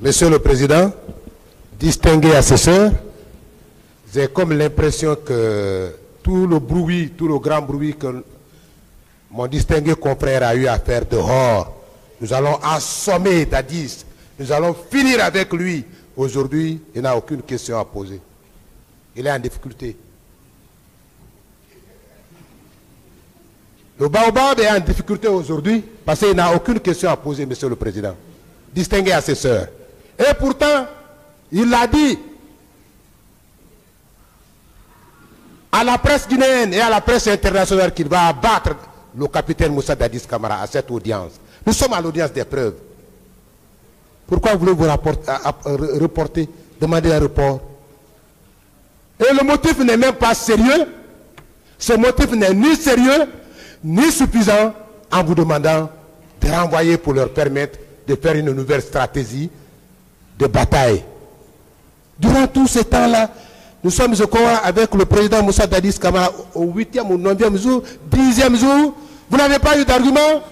Monsieur le Président, distingués assesseurs, j'ai comme l'impression que tout le bruit, tout le grand bruit que mon distingué confrère a eu à faire dehors, nous allons assommer Dadis, nous allons finir avec lui. Aujourd'hui, il n'a aucune question à poser. Il est en difficulté. Le Baobab est en difficulté aujourd'hui parce qu'il n'a aucune question à poser, Monsieur le Président. Distingué assesseur. Et pourtant, il l'a dit à la presse guinéenne et à la presse internationale qu'il va abattre le capitaine Moussa Dadis Camara à cette audience. Nous sommes à l'audience des preuves. Pourquoi voulez-vous reporter, demander un report? Et le motif n'est même pas sérieux. Ce motif n'est ni sérieux, ni suffisant en vous demandant de renvoyer pour leur permettre de faire une nouvelle stratégie de bataille. Durant tout ce temps-là, nous sommes au Cora avec le président Moussa Dadis Camara au 8e ou 9e jour, 10e jour. Vous n'avez pas eu d'argument?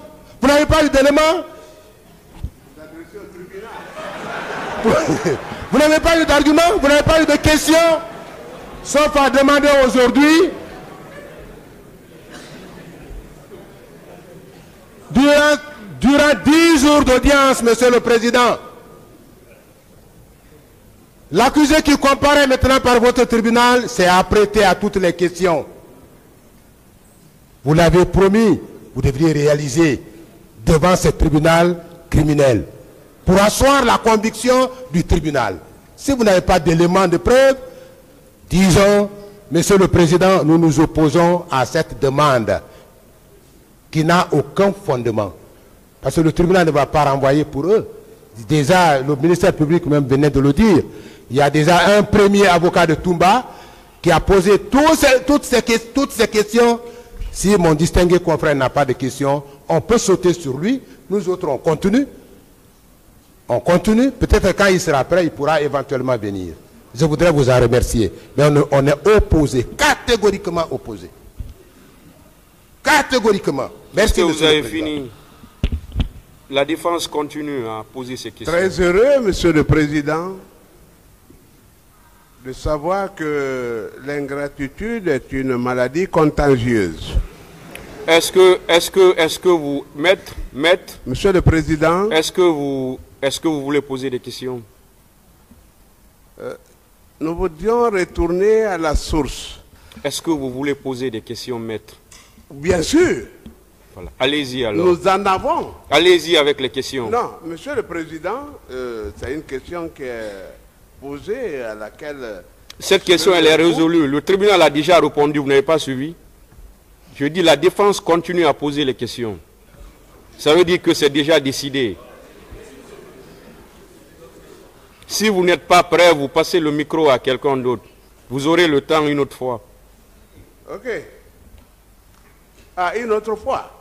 Vous n'avez pas eu d'éléments? Vous n'avez pas eu d'argument? Vous n'avez pas eu de questions? Sauf à demander aujourd'hui, durant 10 jours d'audience, Monsieur le Président, l'accusé qui comparaît maintenant par votre tribunal s'est apprêté à toutes les questions. Vous l'avez promis, vous devriez réaliser devant ce tribunal criminel pour asseoir la conviction du tribunal. Si vous n'avez pas d'éléments de preuve, disons, Monsieur le Président, nous nous opposons à cette demande qui n'a aucun fondement. Parce que le tribunal ne va pas renvoyer pour eux. Déjà, le ministère public même venait de le dire. Il y a déjà un premier avocat de Toumba qui a posé toutes ces questions. Si mon distingué confrère n'a pas de questions, on peut sauter sur lui. Nous autres, on continue. On continue. Peut-être quand il sera prêt, il pourra éventuellement venir. Je voudrais vous en remercier. Mais on est opposé, catégoriquement opposé. Catégoriquement. Merci. Vous avez fini. La défense continue à poser ces questions. Très heureux, Monsieur le Président, de savoir que l'ingratitude est une maladie contagieuse. Est-ce que vous, maître, Monsieur le Président, est-ce que vous voulez poser des questions? nous voudrions retourner à la source. Est-ce que vous voulez poser des questions, maître? Bien sûr. Voilà. Allez-y alors. Nous en avons. Allez-y avec les questions. Non, Monsieur le Président, c'est une question qui est posée à laquelle... Cette question, elle est résolue. Le tribunal a déjà répondu, vous n'avez pas suivi. Je dis, la défense continue à poser les questions. Ça veut dire que c'est déjà décidé. Si vous n'êtes pas prêt, vous passez le micro à quelqu'un d'autre. Vous aurez le temps une autre fois. Ok. Ah, une autre fois?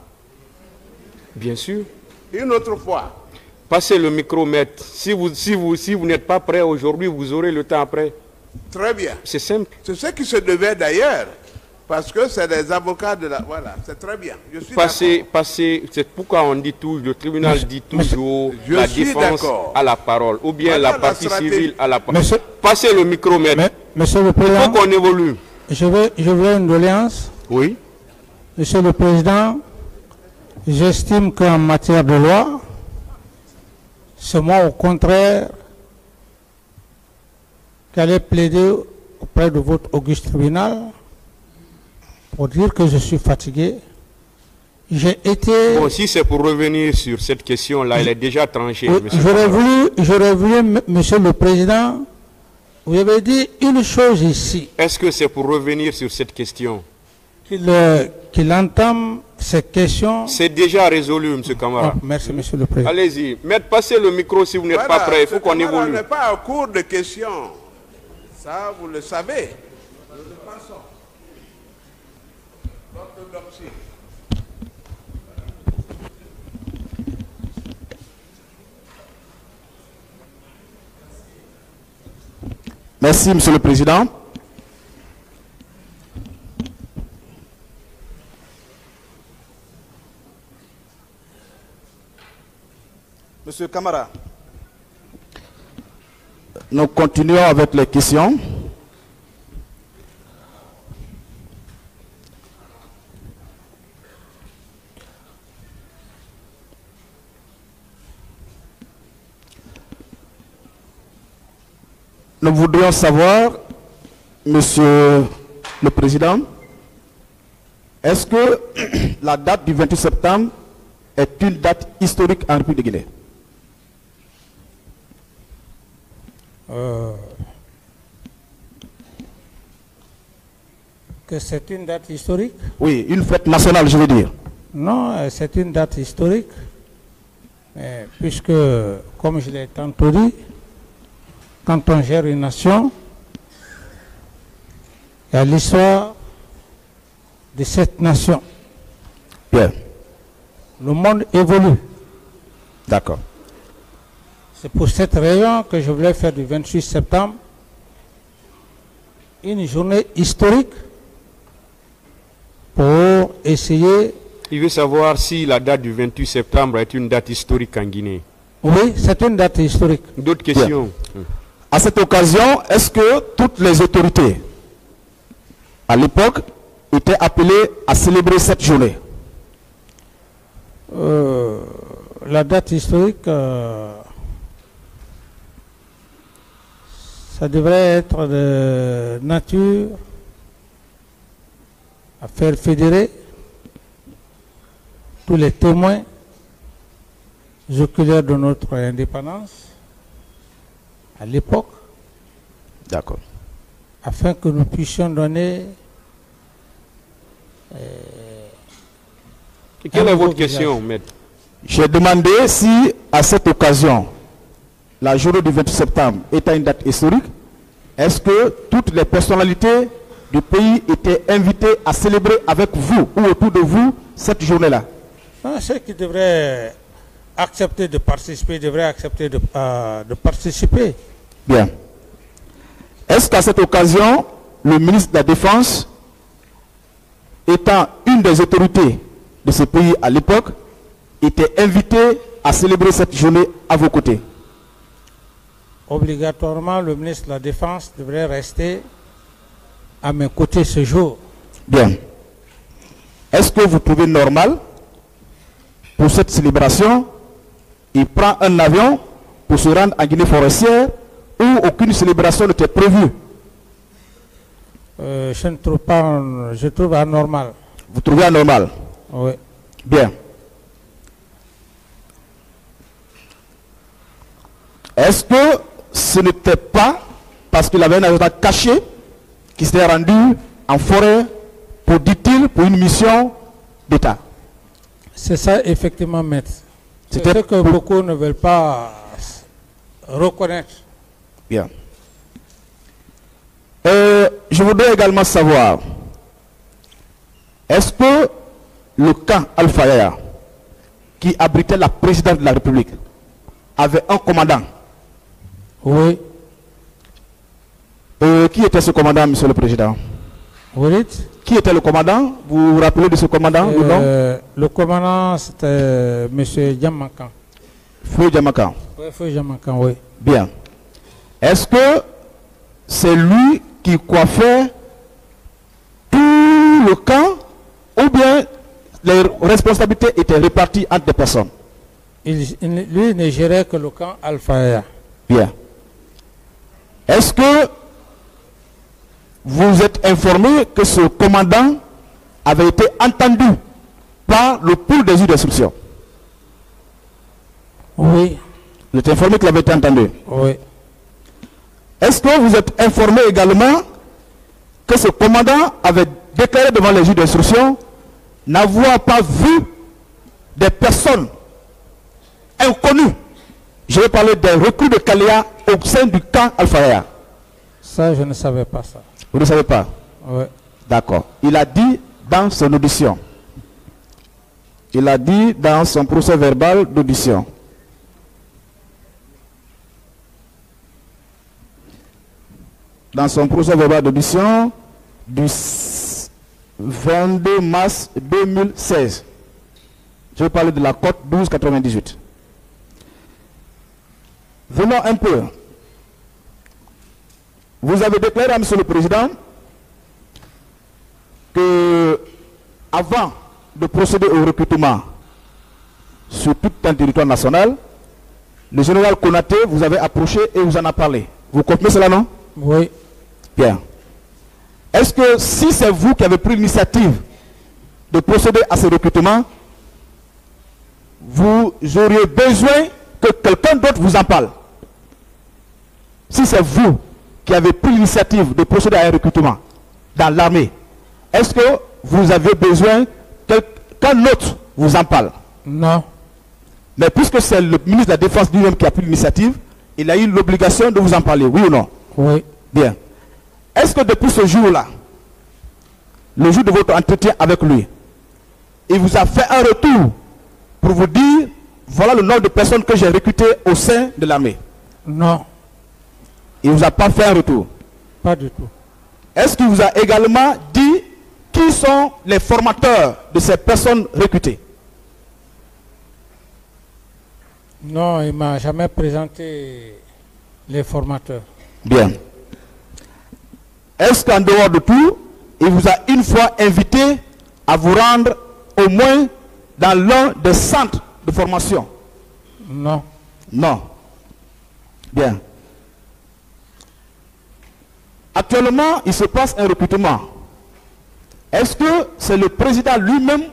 Bien sûr. Une autre fois? Passez le micro, maître. Si vous n'êtes pas prêt aujourd'hui, vous aurez le temps après. Très bien. C'est simple. C'est ce qui se devait d'ailleurs. Parce que c'est des avocats de la... Voilà, c'est très bien. Je suis c'est pourquoi on dit tout, le tribunal dit toujours la défense à la parole, ou bien voilà la partie civile à la parole. Monsieur, passez le micro, maître. Monsieur le Il Président, faut qu'on évolue. je veux une doléance. Oui. Monsieur le Président, j'estime qu'en matière de loi, c'est moi au contraire qui allais plaider auprès de votre auguste tribunal pour dire que je suis fatigué. J'ai été... Bon, si c'est pour revenir sur cette question-là, elle est déjà tranchée. J'aurais voulu, Monsieur le Président, vous avez dit une chose ici. Est-ce que c'est pour revenir sur cette question? Qu'il entame ces questions. C'est déjà résolu, M. Camara. Oh, merci, Monsieur le Président. Allez-y. Maître, passez le micro si vous n'êtes pas prêt. Il faut qu'on évolue. On n'est pas en cours de questions. Ça, vous le savez. Nous le pensons. L'orthodoxie. Merci, Monsieur le Président. Monsieur Camara, Nous continuons avec les questions. Nous voudrions savoir, Monsieur le Président, est-ce que la date du 28 septembre est une date historique en République de Guinée? Que c'est une date historique? Oui, une fête nationale, je veux dire. Non, c'est une date historique, puisque, comme je l'ai tantôt dit, quand on gère une nation, il y a l'histoire de cette nation. Bien. Le monde évolue. D'accord. C'est pour cette raison que je voulais faire du 28 septembre une journée historique pour essayer... Il veut savoir si la date du 28 septembre est une date historique en Guinée. Oui, c'est une date historique. D'autres questions? À cette occasion, est-ce que toutes les autorités, à l'époque, étaient appelées à célébrer cette journée? La date historique, ça devrait être de nature à faire fédérer tous les témoins oculaires de notre indépendance à l'époque, D'accord. afin que nous puissions donner... Quelle est votre question, maître? J'ai demandé si, à cette occasion, la journée du 28 septembre étant une date historique, est-ce que toutes les personnalités du pays étaient invitées à célébrer avec vous ou autour de vous cette journée-là? Ceux qui devraient accepter de participer devraient accepter de participer. Bien. Est-ce qu'à cette occasion, le ministre de la Défense, étant une des autorités de ce pays à l'époque, était invité à célébrer cette journée à vos côtés? Obligatoirement, le ministre de la Défense devrait rester à mes côtés ce jour. Bien. Est-ce que vous trouvez normal, pour cette célébration, il prend un avion pour se rendre en Guinée forestière où aucune célébration n'était prévue? Je ne trouve pas, je trouve anormal. Vous trouvez anormal? Oui. Bien. Est-ce que ce n'était pas parce qu'il avait un agent caché qui s'était rendu en forêt pour, dit-il, pour une mission d'État? C'est ça, effectivement, maître. C'est C'était ce que beaucoup ne veulent pas reconnaître. Bien. Je voudrais également savoir, est-ce que le camp Alpha Yaya, qui abritait la présidente de la République, avait un commandant? Oui. Qui était ce commandant, Monsieur le Président? Vous dites? Qui était le commandant? Vous vous rappelez de ce commandant ou non? Le commandant, c'était M. Djamankan. Feu Djamankan. Oui, Feu Djamankan, oui. Bien. Est-ce que c'est lui qui coiffait tout le camp ou bien les responsabilités étaient réparties entre des personnes? Lui ne gérait que le camp Alpha. Bien. Est-ce que vous êtes informé que ce commandant avait été entendu par le pool des juges d'instruction? Oui. Vous êtes informé qu'il avait été entendu? Oui. Est-ce que vous êtes informé également que ce commandant avait déclaré devant les juges d'instruction n'avoir pas vu des personnes inconnues? Je vais parler des recrues de Kaléa au sein du camp Alpha. Ça, je ne savais pas ça. Vous ne savez pas? Oui. D'accord. Il a dit dans son audition. Il a dit dans son procès verbal d'audition. Dans son procès verbal d'audition du 22 mars 2016. Je vais parler de la cote 1298. Venons un peu Vous avez déclaré à Monsieur le Président que, avant de procéder au recrutement sur tout un territoire national, le général Konaté vous avez approché et vous en a parlé. Vous confirmez cela, non? Oui. Bien. Est-ce que si c'est vous qui avez pris l'initiative de procéder à ce recrutement, vous auriez besoin que quelqu'un d'autre vous en parle? Si c'est vous qui avez pris l'initiative de procéder à un recrutement dans l'armée, est-ce que vous avez besoin que quelqu'un d'autre vous en parle? Non. Mais puisque c'est le ministre de la Défense lui-même qui a pris l'initiative, il a eu l'obligation de vous en parler, oui ou non? Oui. Bien. Est-ce que depuis ce jour-là, le jour de votre entretien avec lui, il vous a fait un retour pour vous dire, voilà le nombre de personnes que j'ai recrutées au sein de l'armée? Non. Il ne vous a pas fait un retour? Pas du tout. Est-ce qu'il vous a également dit qui sont les formateurs de ces personnes recrutées? Non, il ne m'a jamais présenté les formateurs. Bien. Est-ce qu'en dehors de tout, il vous a une fois invité à vous rendre au moins dans l'un des centres de formation? Non. Non. Bien. Actuellement, il se passe un recrutement. Est-ce que c'est le président lui-même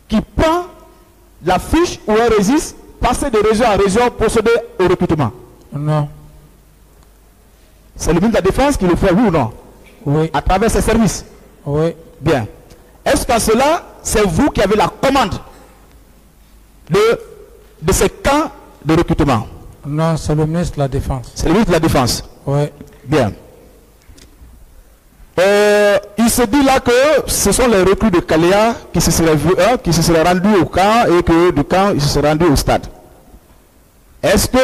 qui prend la fiche ou un registre, passer de région en région, procéder au recrutement? Non. C'est le ministre de la Défense qui le fait, oui ou non? Oui. À travers ses services? Oui. Bien. Est-ce qu'en cela, c'est vous qui avez la commande de ces camps de recrutement? Non, c'est le ministre de la Défense. C'est le ministre de la Défense? Oui. Bien. Il se dit là que ce sont les recrues de Kalea qui se seraient rendus au camp et que du camp, ils se seraient rendus au stade. Est-ce que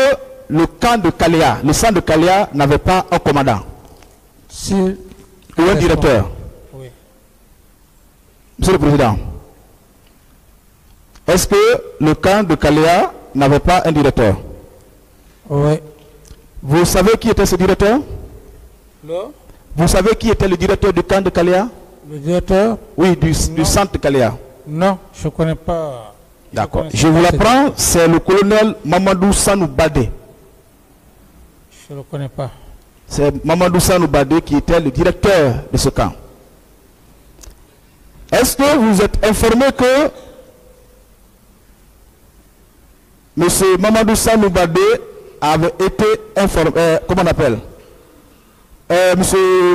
le camp de Kalea, le centre de Kalea n'avait pas un commandant? Si. Ou un directeur? Oui. Monsieur le Président, est-ce que le camp de Kalea n'avait pas un directeur? Oui. Vous savez qui était ce directeur? Non. Vous savez qui était le directeur du camp de Kalea? Le directeur? Oui, du centre de Kalea. Non, je ne connais pas. D'accord. Je vous l'apprends, c'est le colonel Mamadou Sanou Badé. Je ne le connais pas. C'est Mamadou Sanou Badé qui était le directeur de ce camp. Est-ce que vous êtes informé que M. Mamadou Sanou Badé avait été informé, comment on appelle, M.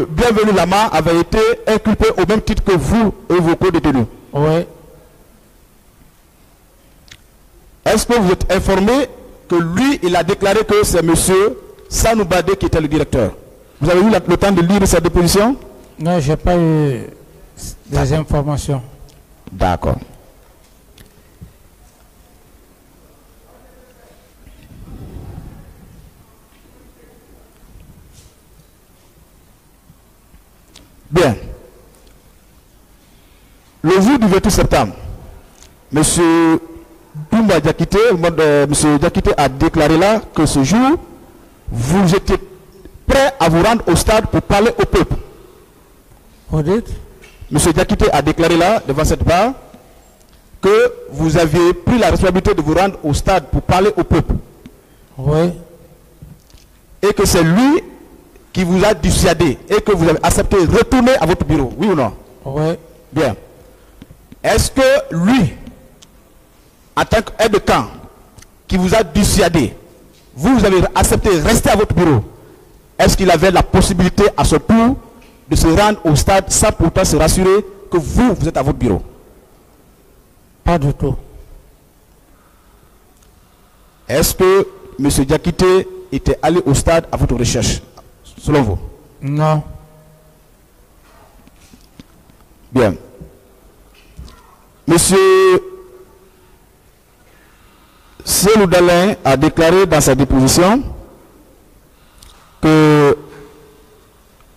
Bienvenu Lama avait été inculpé au même titre que vous et vos co-détenus? Oui. Est-ce que vous êtes informé que lui, il a déclaré que c'est M. Sanou Badé qui était le directeur? Vous avez eu le temps de lire sa déposition? Non, je n'ai pas eu des informations. D'accord. Bien. Le jour du 28 septembre, M. Toumba Diakité, M. Diakité a déclaré là que ce jour, vous étiez prêt à vous rendre au stade pour parler au peuple. Vous dites? M. Diakité a déclaré là, devant cette barre, que vous aviez pris la responsabilité de vous rendre au stade pour parler au peuple. Oui. Et que c'est lui qui vous a dissuadé et que vous avez accepté de retourner à votre bureau, oui ou non? Oui. Bien. Est-ce que lui, en tant qu'aide de camp, qui vous a dissuadé, vous avez accepté de rester à votre bureau, est-ce qu'il avait la possibilité à ce tour de se rendre au stade sans pourtant se rassurer que vous êtes à votre bureau? Pas du tout. Est-ce que M. Diakité était allé au stade à votre recherche, selon vous? Non. Bien. Monsieur Selou Dalin a déclaré dans sa déposition que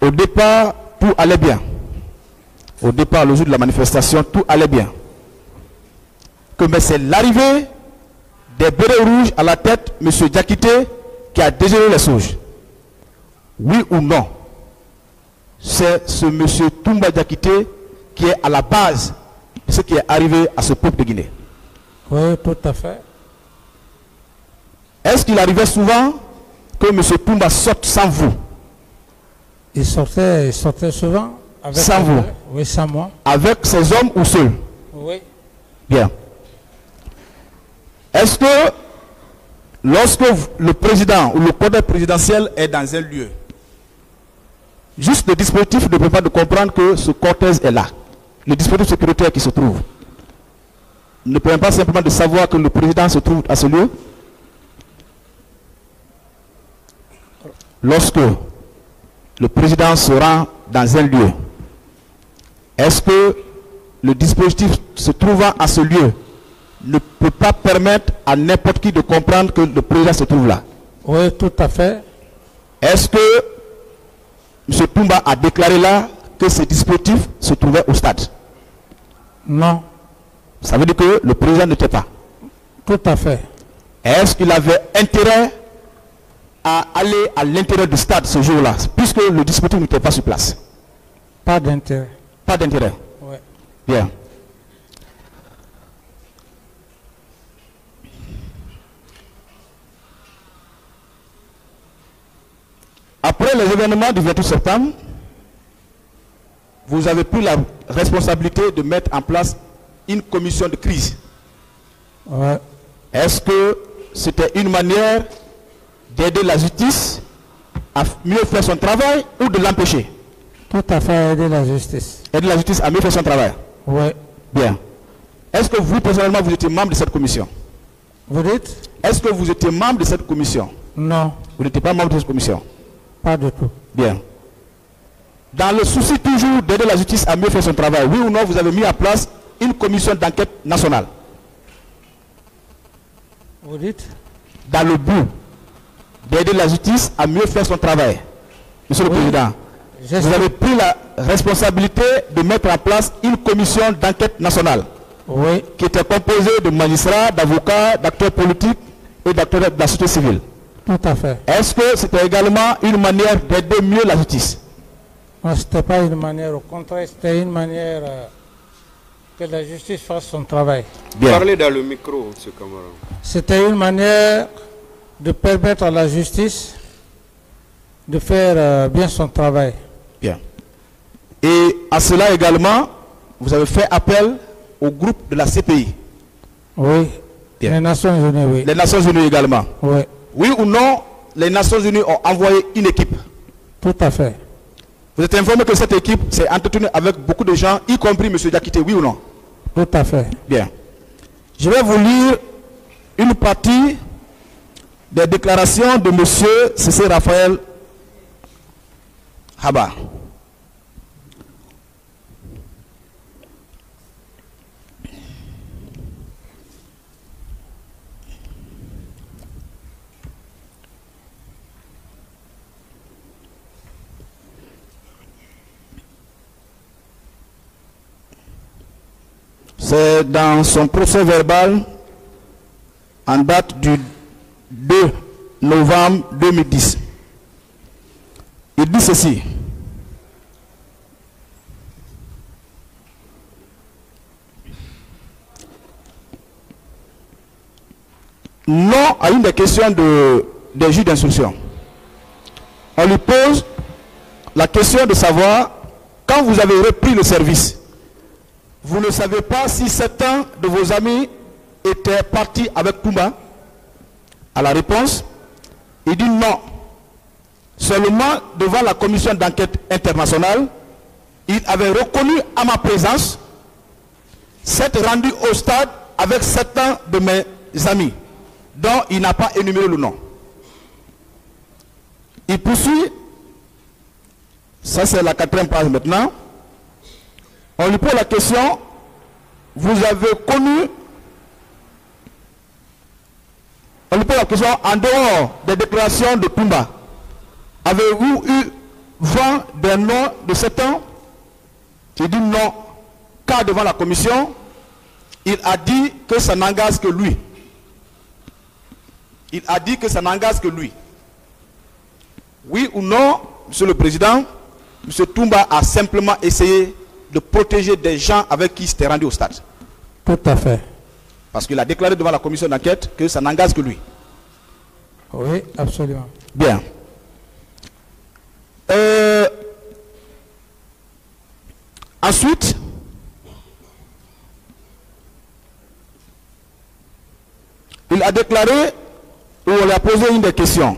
au départ, tout allait bien. Au départ, le jour de la manifestation, tout allait bien. Mais c'est l'arrivée des bérets rouges à la tête, M. Diakité, qui a dégénéré les choses. Est-ce que vous êtes informé que oui ou non, c'est ce monsieur Toumba Diakité qui est à la base de ce qui est arrivé à ce peuple de Guinée? Oui, tout à fait. Est-ce qu'il arrivait souvent que M. Toumba sorte sans vous? Il sortait souvent. Avec Sans vous? Oui, sans moi. Avec ses hommes ou seul? Oui. Bien. Est-ce que lorsque le président ou le corps présidentiel est dans un lieu, juste le dispositif ne peut pas de comprendre que ce cortège est là, le dispositif sécuritaire qui se trouve, ne permet pas simplement de savoir que le président se trouve à ce lieu? Lorsque le président se rend dans un lieu, est-ce que le dispositif se trouvant à ce lieu ne peut pas permettre à n'importe qui de comprendre que le président se trouve là? Oui, tout à fait. Est-ce que M. Toumba a déclaré là que ce dispositif se trouvait au stade? Non. Ça veut dire que le président n'était pas. Tout à fait. Est-ce qu'il avait intérêt à aller à l'intérieur du stade ce jour-là, puisque le dispositif n'était pas sur place? Pas d'intérêt. Pas d'intérêt. Oui. Bien. Après les événements du 28 septembre, vous avez pris la responsabilité de mettre en place une commission de crise. Ouais. Est-ce que c'était une manière d'aider la justice à mieux faire son travail ou de l'empêcher? Tout à fait, aider la justice. Aider la justice à mieux faire son travail. Oui. Bien. Est-ce que vous, personnellement, vous étiez membre de cette commission? Vous dites? Est-ce que vous étiez membre de cette commission? Non. Vous n'étiez pas membre de cette commission? Pas du tout. Bien. Dans le souci toujours d'aider la justice à mieux faire son travail, oui ou non, vous avez mis en place une commission d'enquête nationale? Vous dites? Dans le but d'aider la justice à mieux faire son travail, Monsieur le Président, vous avez pris la responsabilité de mettre en place une commission d'enquête nationale, oui, qui était composée de magistrats, d'avocats, d'acteurs politiques et d'acteurs de la société civile. Tout à fait. Est-ce que c'était également une manière d'aider mieux la justice? Non, ce n'était pas une manière, au contraire, c'était une manière que la justice fasse son travail. Bien. Parlez dans le micro, M. Camara. C'était une manière de permettre à la justice de faire bien son travail. Bien. Et à cela également, vous avez fait appel au groupe de la CPI. Oui. Bien. Les Nations Unies, oui. Les Nations Unies également. Oui. Oui ou non, les Nations Unies ont envoyé une équipe. Tout à fait. Vous êtes informé que cette équipe s'est entretenue avec beaucoup de gens, y compris M. Diakité, oui ou non? Tout à fait. Bien. Je vais vous lire une partie des déclarations de M. Cissé Raphaël Haba. C'est dans son procès verbal en date du 2 novembre 2010. Il dit ceci. Non à une des questions des juges d'instruction. On lui pose la question de savoir, quand vous avez repris le service, vous ne savez pas si certains de vos amis étaient partis avec Toumba? À la réponse, il dit non. Seulement devant la commission d'enquête internationale, il avait reconnu à ma présence s'être rendu au stade avec certains de mes amis, dont il n'a pas énuméré le nom. Il poursuit, ça c'est la 4e page maintenant. On lui pose la question, vous avez connu, on lui pose la question, en dehors des déclarations de Toumba, avez-vous eu vent des noms de certains? Il dit non, car devant la commission, il a dit que ça n'engage que lui. Il a dit que ça n'engage que lui. Oui ou non, Monsieur le Président, M. Toumba a simplement essayé de protéger des gens avec qui il s'était rendu au stade. Tout à fait. Parce qu'il a déclaré devant la commission d'enquête que ça n'engage que lui. Oui, absolument. Bien. Ensuite, il a déclaré, ou on lui a posé une des questions.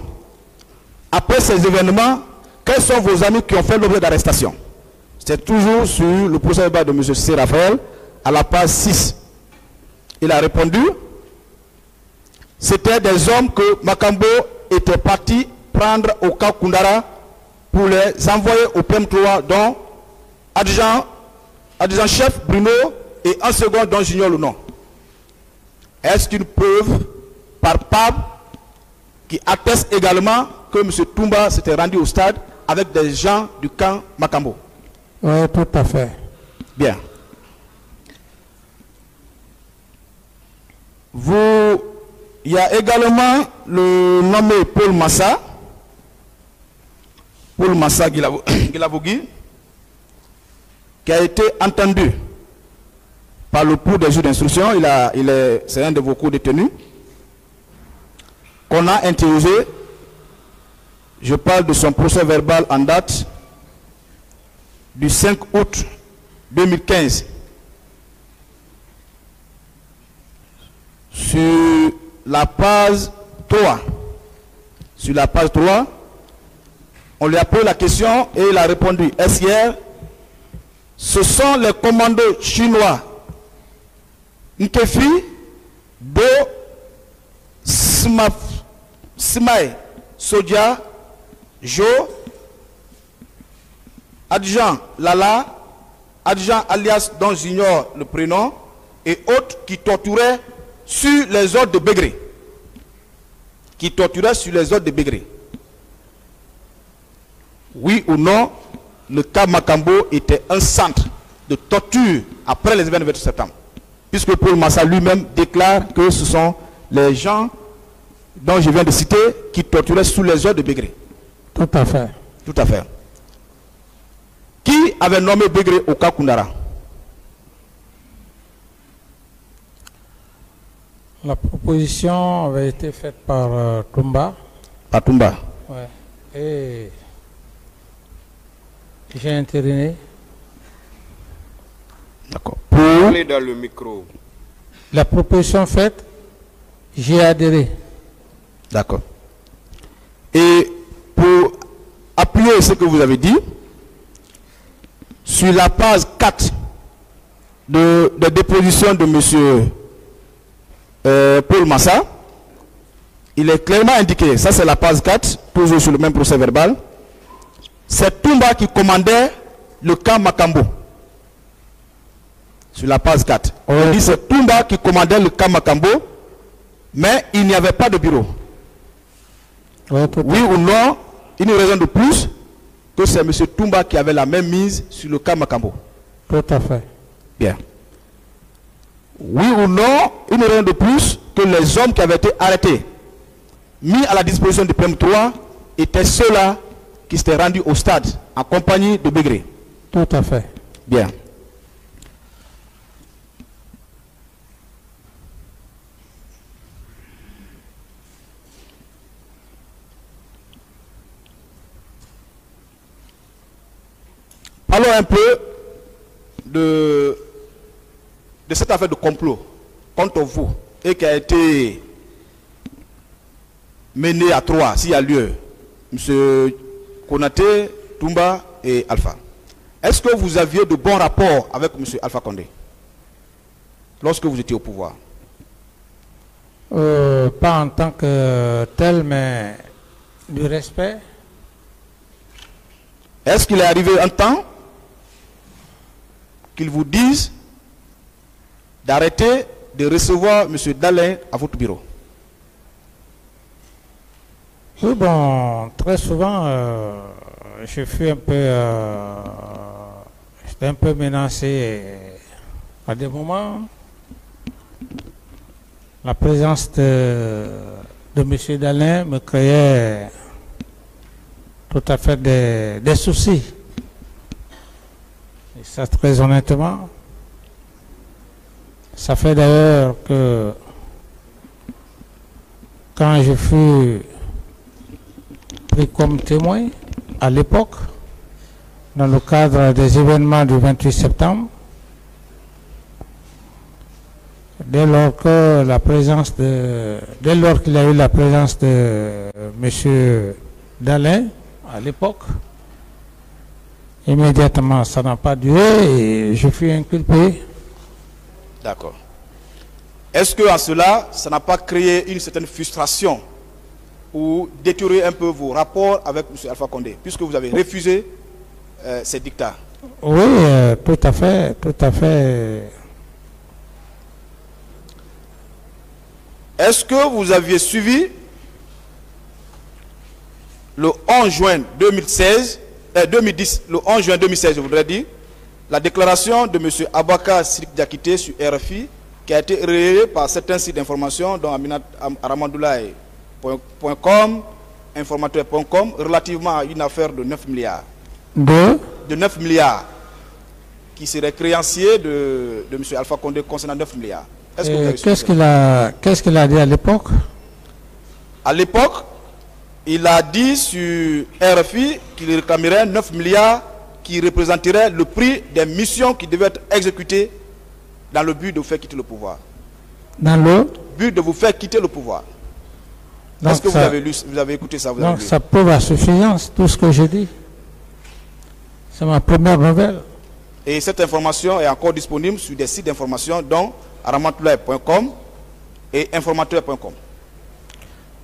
Après ces événements, quels sont vos amis qui ont fait l'objet d'arrestation? C'est toujours sur le procès verbal de M. C. Raphaël, à la page 6. Il a répondu, c'était des hommes que Makambo était parti prendre au camp Koundara pour les envoyer au PM3, dont adjudant-chef Bruno et un second dont j'ignore le nom. Est-ce une preuve palpable qui atteste également que M. Toumba s'était rendu au stade avec des gens du camp Makambo? Oui, tout à fait. Bien. Il y a également le nommé Paul Massa Guilavogui, qui a été entendu par le cours des juges d'instruction. C'est un de vos co-détenus qu'on a interrogé. Je parle de son procès verbal en date du 5 août 2015. Sur la page 3, on lui a posé la question et il a répondu, SIR, ce sont les commandos chinois Nkefi, Do, Smaï, Sodia, Jo, Adjan Lala, Adjan alias dont j'ignore le prénom, et autres qui torturaient sur les ordres de Bégré. Oui ou non, le cas Makambo était un centre de torture après les événements du 28 septembre. Puisque Paul Massa lui-même déclare que ce sont les gens dont je viens de citer qui torturaient sous les ordres de Bégré. Tout à fait. Tout à fait. Qui avait nommé Bégré au cas Koundara? La proposition avait été faite par Toumba. Par Toumba. Ouais. Et j'ai intervenu. D'accord. Parlez dans le micro. La proposition faite, j'ai adhéré. D'accord. Et pour appuyer ce que vous avez dit, sur la page 4 de déposition de M. Paul Massa, il est clairement indiqué, ça c'est la page 4, toujours sur le même procès verbal, c'est Toumba qui commandait le camp Makambo. Sur la page 4. On dit c'est Toumba qui commandait le camp Makambo, mais il n'y avait pas de bureau. Oui ou non, une raison de plus que c'est M. Toumba qui avait la même mise sur le camp Makambo. Tout à fait. Bien. Oui ou non, une raison de plus que les hommes qui avaient été arrêtés, mis à la disposition du PM3, étaient ceux-là qui s'étaient rendus au stade en compagnie de Bégré. Tout à fait. Bien. Parlons un peu de cette affaire de complot contre vous et qui a été menée à trois, s'il y a lieu, M. Konaté, Toumba et Alpha. Est-ce que vous aviez de bons rapports avec M. Alpha Condé lorsque vous étiez au pouvoir? Pas en tant que tel, mais du respect. Est-ce qu'il est arrivé un temps qu'ils vous disent d'arrêter de recevoir M. Dalin à votre bureau? Oui, bon, très souvent, je fus un peu, j'étais un peu menacé à des moments. La présence de M. Dalin me créait tout à fait des soucis. Et ça, très honnêtement, ça fait d'ailleurs que quand je fus pris comme témoin à l'époque, dans le cadre des événements du 28 septembre, dès lors qu'il a eu la présence de M. Dalin à l'époque, immédiatement ça n'a pas duré et je fus inculpé. D'accord. Est-ce que en cela, ça n'a pas créé une certaine frustration ou détérioré un peu vos rapports avec M. Alpha Condé, puisque vous avez refusé ces dictats? Oui, tout à fait, tout à fait. Est-ce que vous aviez suivi le 11 juin 2010, le 11 juin 2016, je voudrais dire, la déclaration de M. Abaka Sirik Diakité sur RFI, qui a été relayée par certains sites d'information, dont Aramandoulaye.com, informateur.com, relativement à une affaire de 9 milliards. De 9 milliards, qui serait créancier de M. Alpha Condé concernant 9 milliards. Qu'est-ce qu'il a dit à l'époque? À l'époque, il a dit sur RFI qu'il réclamerait 9 milliards qui représenteraient le prix des missions qui devaient être exécutées dans le but de vous faire quitter le pouvoir. Dans le but de vous faire quitter le pouvoir. Est-ce que vous avez écouté ça? Donc ça prouve à suffisance tout ce que j'ai dit. C'est ma première nouvelle. Et cette information est encore disponible sur des sites d'information dont aramandoulaye.com et informateur.com.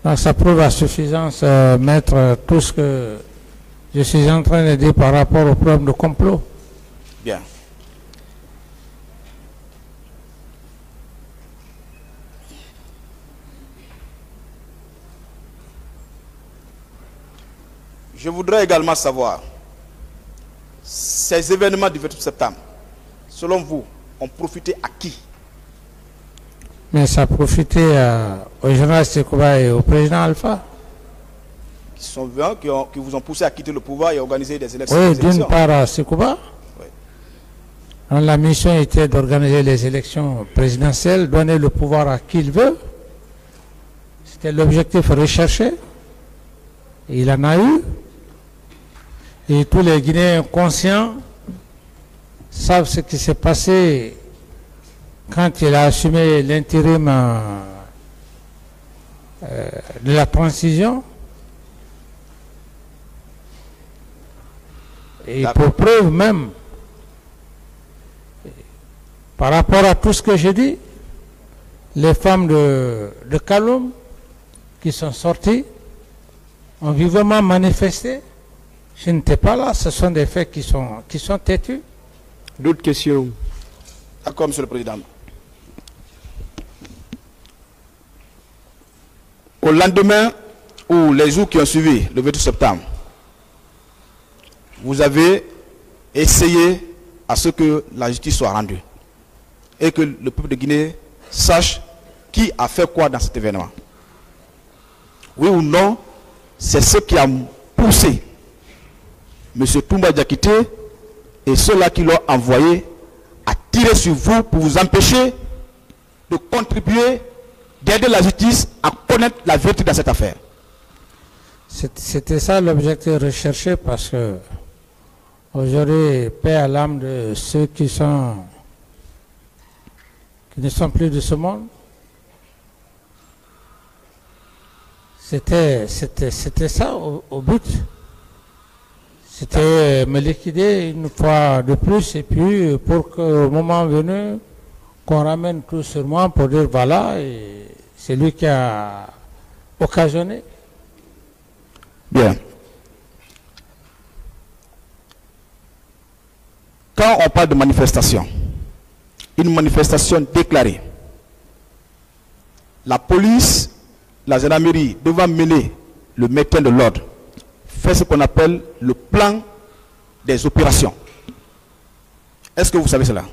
Donc ça prouve à suffisance, maître, tout ce que je suis en train de dire par rapport au problème de complot. Bien. Je voudrais également savoir, ces événements du 28 septembre, selon vous, ont profité à qui? Mais ça a profité au général Sekouba et au président Alpha. Qui sont venus, qui vous ont poussé à quitter le pouvoir et à organiser des élections. Oui, d'une part à Sekouba. Oui. La mission était d'organiser les élections présidentielles, donner le pouvoir à qui il veut. C'était l'objectif recherché. Et il en a eu. Et tous les Guinéens conscients savent ce qui s'est passé quand il a assumé l'intérim de la transition. Et pour preuve même, par rapport à tout ce que j'ai dit, les femmes de Kaloum qui sont sorties ont vivement manifesté. Je n'étais pas là, ce sont des faits qui sont têtus. D'autres questions? D'accord, Monsieur le Président. Au lendemain ou les jours qui ont suivi le 28 septembre, vous avez essayé à ce que la justice soit rendue et que le peuple de Guinée sache qui a fait quoi dans cet événement. Oui ou non, c'est ce qui a poussé M. Toumba Diakité et ceux-là qui l'ont envoyé à tirer sur vous pour vous empêcher de contribuer, d'aider la justice à connaître la vérité dans cette affaire. C'était ça l'objectif recherché, parce que aujourd'hui, paix à l'âme de ceux qui ne sont plus de ce monde. C'était ça au but. C'était me liquider une fois de plus, et puis pour qu'au moment venu, qu'on ramène tout sur moi pour dire voilà, et c'est lui qui a occasionné. Bien. Quand on parle de manifestation, une manifestation déclarée, la police, la gendarmerie devant mener le maintien de l'ordre, fait ce qu'on appelle le plan des opérations. Est-ce que vous savez cela?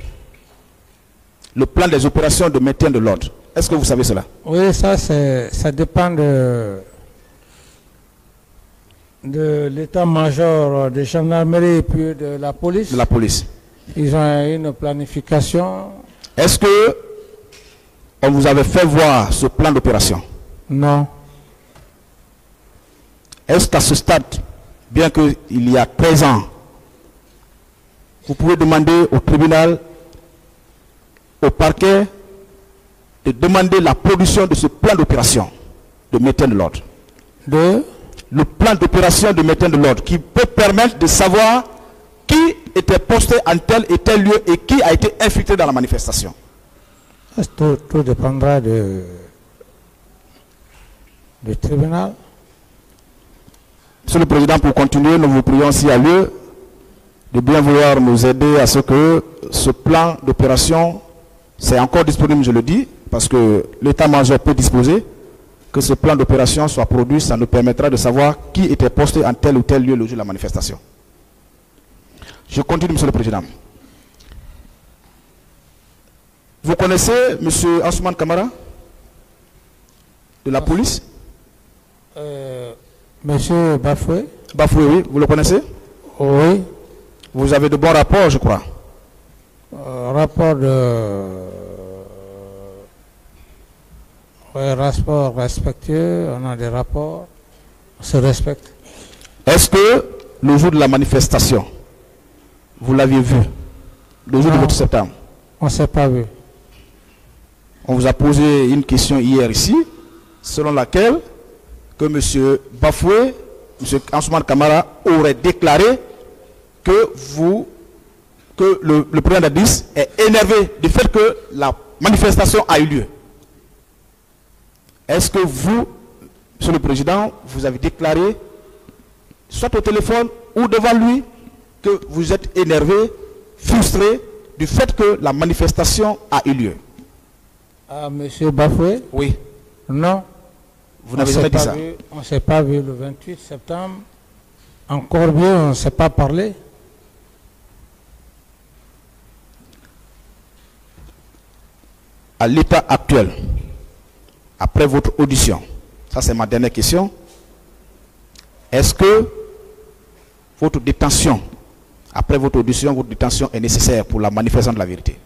Le plan des opérations de maintien de l'ordre. Est-ce que vous savez cela? Oui, ça dépend de de l'état-major de gendarmerie puis de la police. De la police. Ils ont une planification. Est-ce que on vous avait fait voir ce plan d'opération? Non. Est-ce qu'à ce stade, bien qu'il y a 13 ans, vous pouvez demander au tribunal, au parquet, de demander la production de ce plan d'opération de maintien de l'ordre? Le plan d'opération de maintien de l'ordre qui peut permettre de savoir qui était posté en tel et tel lieu et qui a été infiltré dans la manifestation. Tout dépendra du tribunal. Monsieur le Président, pour continuer, nous vous prions s'il y a lieu de bien vouloir nous aider à ce que ce plan d'opération, c'est encore disponible, je le dis, parce que l'état-major peut disposer, que ce plan d'opération soit produit, ça nous permettra de savoir qui était posté en tel ou tel lieu le jour de la manifestation. Je continue, Monsieur le Président. Vous connaissez M. Ansoumane Kamara de la police? Monsieur Bafoué? Bafoué, oui. Vous le connaissez? Oui. Vous avez de bons rapports, je crois. Rapport respectueux, on a des rapports, on se respecte. Est-ce que le jour de la manifestation, vous l'aviez vu? Le jour de votre septembre? On ne s'est pas vu. On vous a posé une question hier ici, selon laquelle que M. Bafoué, M. Ansoumane Kamara aurait déclaré que le président d'Addis est énervé du fait que la manifestation a eu lieu. Est-ce que vous, Monsieur le Président, vous avez déclaré, soit au téléphone ou devant lui, que vous êtes énervé, frustré du fait que la manifestation a eu lieu? Ah, Monsieur Bafoué? Oui. Non. Vous n'avez jamais dit ça? On ne s'est pas vu le 28 septembre. Encore mieux, on ne s'est pas parlé. À l'état actuel, après votre audition, ça c'est ma dernière question, est-ce que votre détention, après votre audition, votre détention est nécessaire pour la manifestation de la vérité?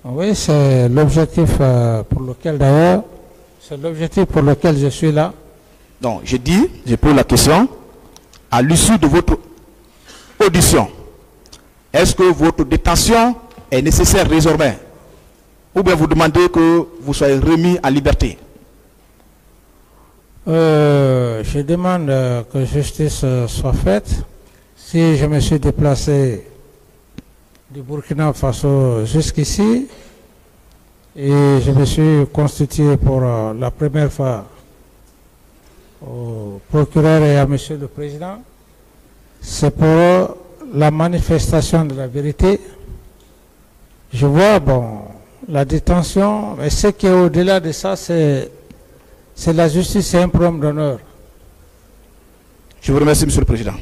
Oui, c'est l'objectif pour lequel d'ailleurs, c'est l'objectif pour lequel je suis là. Donc, je pose la question, à l'issue de votre audition, est-ce que votre détention est nécessaire désormais? Ou bien vous demandez que vous soyez remis en liberté? Je demande que justice soit faite. Si je me suis déplacé du Burkina Faso jusqu'ici et je me suis constitué pour la première fois au procureur et à Monsieur le Président, c'est pour la manifestation de la vérité. Je vois, la détention, mais ce qui est au-delà de ça, c'est la justice, c'est un problème d'honneur. Je vous remercie, Monsieur le Président.